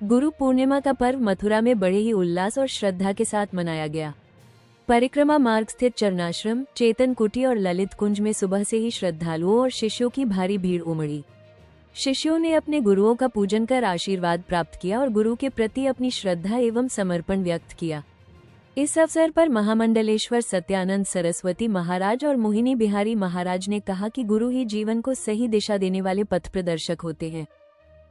गुरु पूर्णिमा का पर्व मथुरा में बड़े ही उल्लास और श्रद्धा के साथ मनाया गया। परिक्रमा मार्ग स्थित चरणाश्रम, चेतन कुटी और ललित कुंज में सुबह से ही श्रद्धालुओं और शिष्यों की भारी भीड़ उमड़ी। शिष्यों ने अपने गुरुओं का पूजन कर आशीर्वाद प्राप्त किया और गुरु के प्रति अपनी श्रद्धा एवं समर्पण व्यक्त किया। इस अवसर पर महामंडलेश्वर सत्यानंद सरस्वती महाराज और मोहिनी बिहारी महाराज ने कहा कि गुरु ही जीवन को सही दिशा देने वाले पथ प्रदर्शक होते हैं।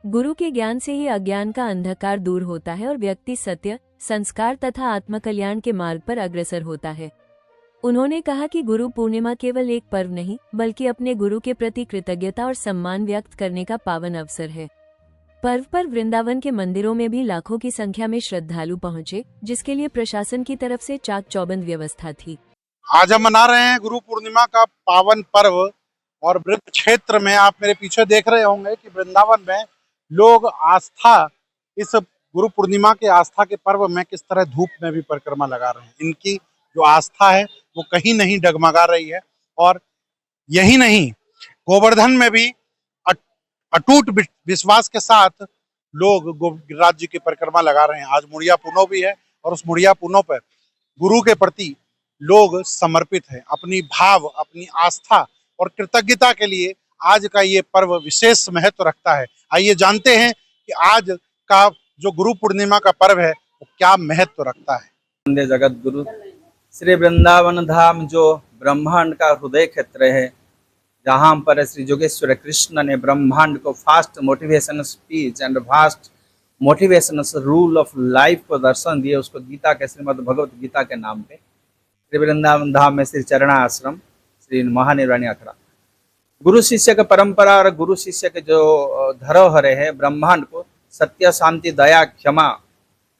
गुरु के ज्ञान से ही अज्ञान का अंधकार दूर होता है और व्यक्ति सत्य, संस्कार तथा आत्मकल्याण के मार्ग पर अग्रसर होता है। उन्होंने कहा कि गुरु पूर्णिमा केवल एक पर्व नहीं, बल्कि अपने गुरु के प्रति कृतज्ञता और सम्मान व्यक्त करने का पावन अवसर है। पर्व पर वृंदावन के मंदिरों में भी लाखों की संख्या में श्रद्धालु पहुंचे, जिसके लिए प्रशासन की तरफ से चाक चौबंद व्यवस्था थी। आज हम मना रहे हैं गुरु पूर्णिमा का पावन पर्व और वृंद क्षेत्र में आप मेरे पीछे देख रहे होंगे कि वृंदावन में लोग आस्था इस गुरु पूर्णिमा के आस्था के पर्व में किस तरह धूप में भी परिक्रमा लगा रहे हैं। इनकी जो आस्था है वो कहीं नहीं डगमगा रही है। और यही नहीं, गोवर्धन में भी अटूट विश्वास के साथ लोग गिरिराज जी की परिक्रमा लगा रहे हैं। आज मुड़िया पुनो भी है और उस मुड़िया पुनो पर गुरु के प्रति लोग समर्पित हैं। अपनी भाव, अपनी आस्था और कृतज्ञता के लिए आज का ये पर्व विशेष महत्व रखता है। आइए जानते हैं कि आज का जो गुरु पूर्णिमा का पर्व है वो क्या महत्व रखता है। वंदे जगत गुरु श्री वृंदावन धाम जो ब्रह्मांड का हृदय क्षेत्र है, जहाँ पर श्री योगेश्वर कृष्ण ने ब्रह्मांड को fast motivation speech and fast motivation rule of life को दर्शन दिए, उसको गीता के श्रीमद् भगवत गीता के नाम पे श्री वृंदावन धाम में श्री चरणाश्रम, श्री महानिर्वाणी अखड़ा, गुरु शिष्य के परंपरा और गुरु शिष्य के जो धरोहर है, ब्रह्मांड को सत्य, शांति, दया, क्षमा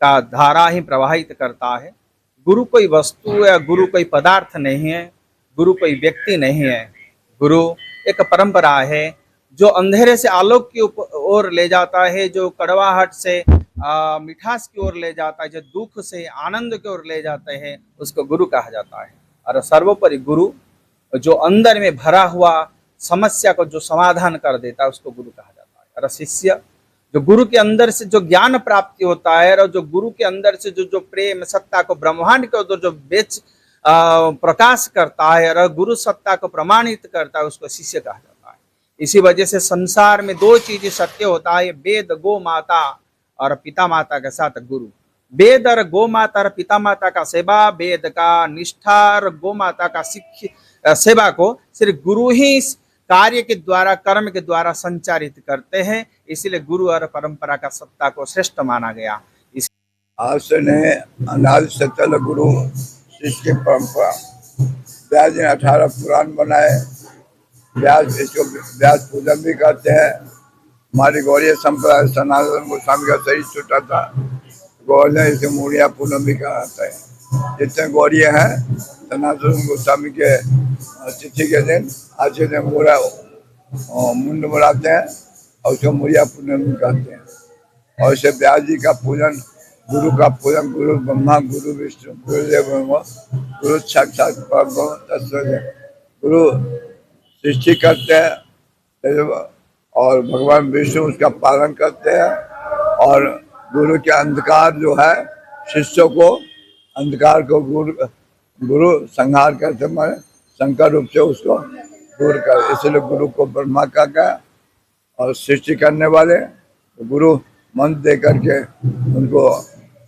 का धारा ही प्रवाहित करता है। गुरु कोई वस्तु या गुरु कोई पदार्थ नहीं है, गुरु कोई व्यक्ति नहीं है। गुरु एक परंपरा है जो अंधेरे से आलोक की ओर ले जाता है, जो कड़वाहट से मिठास की ओर ले जाता है, जो दुख से आनंद की ओर ले जाते हैं, उसको गुरु कहा जाता है। और सर्वोपरि गुरु जो अंदर में भरा हुआ समस्या को जो समाधान कर देता है, उसको गुरु कहा जाता है। और शिष्य जो गुरु के अंदर से जो ज्ञान प्राप्ति होता है और जो गुरु के अंदर से जो प्रेम सत्ता को ब्रह्मांड के उधर जो बेच प्रकाश करता है और गुरु सत्ता को प्रमाणित करता है, उसको शिष्य कहा जाता है। इसी वजह से संसार में दो चीजें सत्य होता है, वेद, गो माता और पिता माता के साथ गुरु। वेद और गो माता और पिता माता का सेवा, वेद का निष्ठा और गो माता का सेवा को सिर्फ गुरु ही कार्य के द्वारा, कर्म के द्वारा संचारित करते हैं। इसीलिए गुरु और परंपरा का सत्ता को श्रेष्ठ माना गया। आज ने अनादि से चल गुरु शिष्य की परंपरा, व्यास जी ने 18 पुराण बनाए, व्यास इसको व्यास पूजन भी करते हैं। हमारी गौड़ीय संप्रदाय सनातन गोस्वामी का शरीर छूटा था, गौड़ीय इसे मुड़िया पूनम भी कहलाता है। जितने गौड़ीय हैं सनातन गोस्वामी के तिथि के दिन आज के दिन पूरा मुंड मुड़ाते हैं और उसको मुड़िया पूनम भी कहते हैं। और इसे व्यास जी का पूजन, गुरु का पूजन, गुरु ब्रह्मा, गुरु विष्णु, गुरुदेव ब्रह्मा, गुरु साक्षात परब्रह्म तत्सत्य, गुरु सृष्टि करते हैं और भगवान विष्णु उसका पालन करते हैं। और गुरु के अंधकार जो है, शिष्यों को अंधकार को गुरु संहार करते, माने शंकर रूप से उसको दूर कर, इसलिए गुरु को ब्रह्मा का कहा। और सृष्टि करने वाले गुरु मंत्र दे करके उनको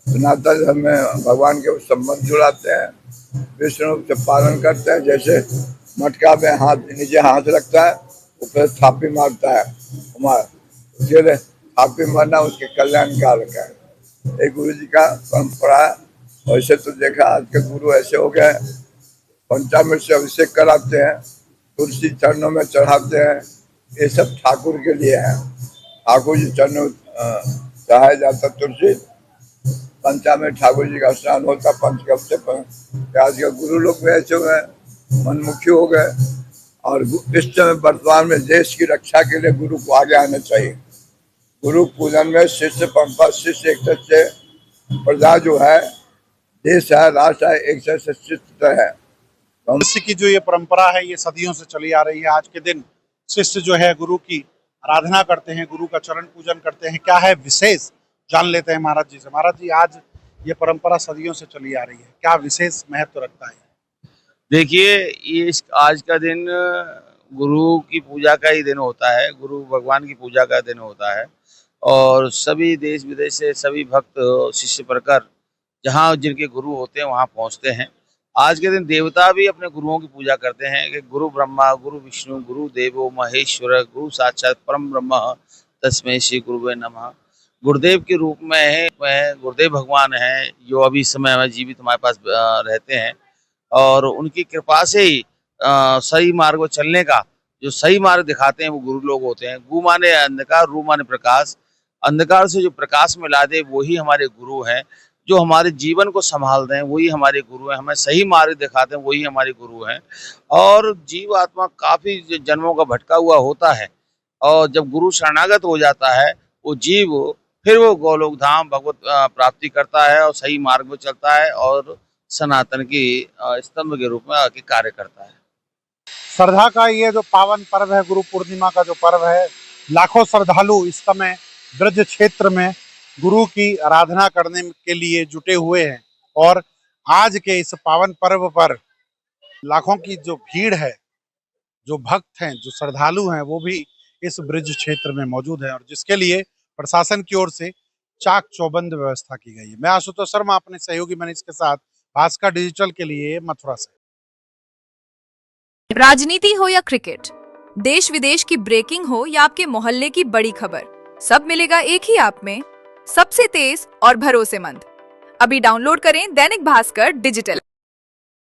सनातन धर्म में भगवान के संबंध जुड़ाते हैं, विष्णु रूप से पालन करते हैं। जैसे मटका में हाथ नीचे हाथ रखता है, ऊपर थापी मारता है, उसके लिए थापी मारना उसके कल्याण का रखा है। एक गुरु जी का परंपरा है। वैसे तो देखा आज के गुरु ऐसे हो गए, पंचामृत से अभिषेक कराते हैं, तुलसी चरणों में चढ़ाते हैं। ये सब ठाकुर के लिए है। ठाकुर जी चरणों चढ़ाया जाता तुलसी, पंचामृत ठाकुर जी का स्नान होता पंचकप से। आज के गुरु लोग भी ऐसे हुए, मनमुखी हो गए। और इस समय वर्तमान में देश की रक्षा के लिए गुरु को आगे आना चाहिए। गुरु पूजन में शिष्य परंपरा, शिष्य एक सच्चे प्रजा जो है, देश है, राष्ट्र है, एक से शिष्य है। शिष्य की जो ये परंपरा है ये सदियों से चली आ रही है। आज के दिन शिष्य जो है गुरु की आराधना करते हैं, गुरु का चरण पूजन करते हैं। क्या है विशेष? जान लेते हैं महाराज जी से। महाराज जी, आज ये परंपरा सदियों से चली आ रही है, क्या विशेष महत्व रखता है? देखिए, आज का दिन गुरु की पूजा का ही दिन होता है, गुरु भगवान की पूजा का दिन होता है और सभी देश विदेश से सभी भक्त शिष्य परकर जहाँ जिनके गुरु होते हैं वहाँ पहुँचते हैं। आज के दिन देवता भी अपने गुरुओं की पूजा करते हैं कि गुरु ब्रह्मा, गुरु विष्णु, गुरु देवो महेश्वर, गुरु साक्षात परम ब्रह्म तस्मै श्री गुरुवे नमः। गुरुदेव के रूप में है गुरुदेव भगवान हैं जो अभी इस समय में जीवित हमारे पास रहते हैं और उनकी कृपा से ही सही मार्ग पर चलने का जो सही मार्ग दिखाते हैं वो गुरु लोग होते हैं। गु माने अंधकार, रू माने प्रकाश। अंधकार से जो प्रकाश में ला दे वही हमारे गुरु हैं। जो हमारे जीवन को संभाल दें वही हमारे गुरु हैं। हमें सही मार्ग दिखाते हैं वही हमारे गुरु हैं। और जीव आत्मा काफी जन्मों का भटका हुआ होता है और जब गुरु शरणागत हो जाता है वो जीव फिर वो गोलोक धाम भगवत प्राप्ति करता है और सही मार्ग में चलता है और सनातन की स्तंभ के रूप में आके कार्य करता है। श्रद्धा का ये जो पावन पर्व है, गुरु पूर्णिमा का जो पर्व है, लाखों श्रद्धालु इस समय ब्रज क्षेत्र में गुरु की आराधना करने के लिए जुटे हुए हैं और आज के इस पावन पर्व पर लाखों की जो भीड़ है, जो भक्त हैं, जो श्रद्धालु हैं, वो भी इस ब्रज क्षेत्र में मौजूद है और जिसके लिए प्रशासन की ओर से चाक चौबंद व्यवस्था की गई है। मैं आशुतोष शर्मा अपने सहयोगी मनीष के साथ भास्कर डिजिटल के लिए मथुरा से। राजनीति हो या क्रिकेट, देश विदेश की ब्रेकिंग हो या आपके मोहल्ले की बड़ी खबर, सब मिलेगा एक ही ऐप में, सबसे तेज और भरोसेमंद। अभी डाउनलोड करें दैनिक भास्कर डिजिटल।